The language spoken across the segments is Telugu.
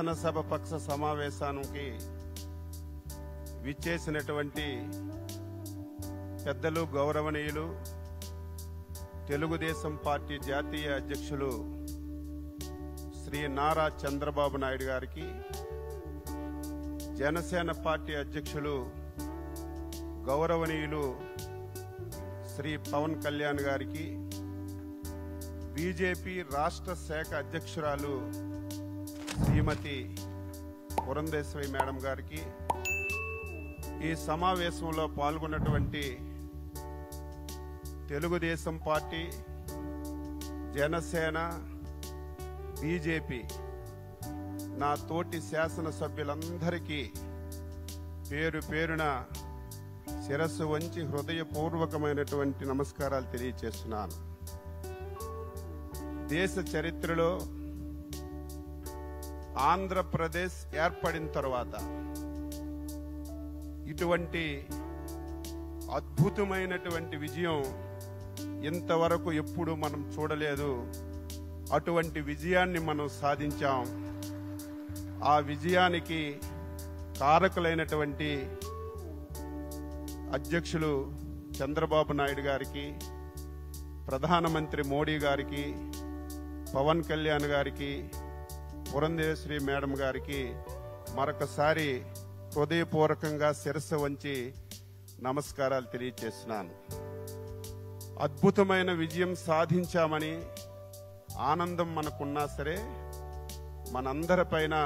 శాసనసభ పక్ష సమావేశానికి విచ్చేసినటువంటి పెద్దలు, గౌరవనీయులు, తెలుగుదేశం పార్టీ జాతీయ అధ్యక్షులు శ్రీ నారా చంద్రబాబు నాయుడు గారికి, జనసేన పార్టీ అధ్యక్షులు గౌరవనీయులు శ్రీ పవన్ కళ్యాణ్ గారికి, బీజేపీ రాష్ట్ర శాఖ అధ్యక్షురాలు శ్రీమతి పురంధేశ్వరి మేడం గారికి, ఈ సమావేశంలో పాల్గొన్నటువంటి తెలుగుదేశం పార్టీ, జనసేన, బీజేపీ నా తోటి శాసనసభ్యులందరికీ పేరు పేరున శిరస్సు వంచి హృదయపూర్వకమైనటువంటి నమస్కారాలు తెలియజేస్తున్నాను. దేశ చరిత్రలో ఆంధ్రప్రదేశ్ ఏర్పడిన తర్వాత ఇటువంటి అద్భుతమైనటువంటి విజయం ఇంతవరకు ఎప్పుడు మనం చూడలేదు. అటువంటి విజయాన్ని మనం సాధించాం. ఆ విజయానికి కారకులైనటువంటి అధ్యక్షులు చంద్రబాబు నాయుడు గారికి, ప్రధానమంత్రి మోడీ గారికి, పవన్ కళ్యాణ్ గారికి, పురంధేశ్వరి మేడం గారికి మరొకసారి హృదయపూర్వకంగా శిరస్సు వంచి నమస్కారాలు తెలియజేస్తున్నాను. అద్భుతమైన విజయం సాధించామని ఆనందం మనకున్నా సరే, మనందరిపైన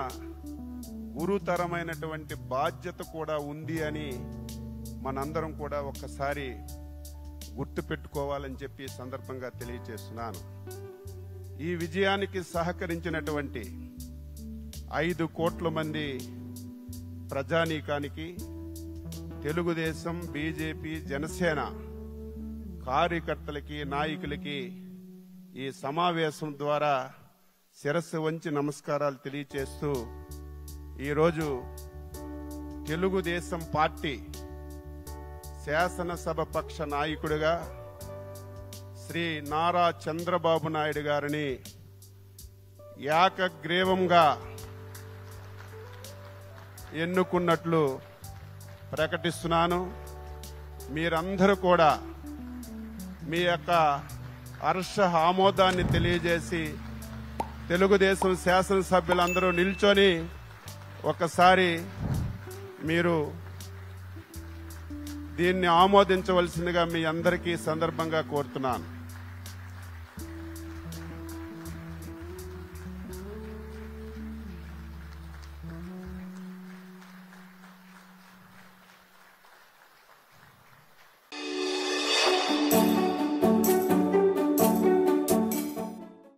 గురుతరమైనటువంటి బాధ్యత కూడా ఉంది అని మనందరం కూడా ఒక్కసారి గుర్తు పెట్టుకోవాలని చెప్పి సందర్భంగా తెలియజేస్తున్నాను. ఈ విజయానికి సహకరించినటువంటి 5 కోట్ల మంది ప్రజానీకానికి, తెలుగుదేశం, బీజేపీ, జనసేన కార్యకర్తలకి, నాయకులకి ఈ సమావేశం ద్వారా శిరస్సు వంచి నమస్కారాలు తెలియజేస్తూ, ఈరోజు తెలుగుదేశం పార్టీ శాసనసభ పక్ష నాయకుడిగా శ్రీ నారా చంద్రబాబు నాయుడు గారిని ఏకగ్రీవంగా ఎన్నుకున్నట్లు ప్రకటిస్తున్నాను. మీరందరూ కూడా మీ యొక్క హర్ష ఆమోదాన్ని తెలియజేసి తెలుగుదేశం శాసనసభ్యులందరూ నిల్చొని ఒకసారి మీరు దీన్ని ఆమోదించవలసిందిగా మీ అందరికీ సందర్భంగా కోరుతున్నాను.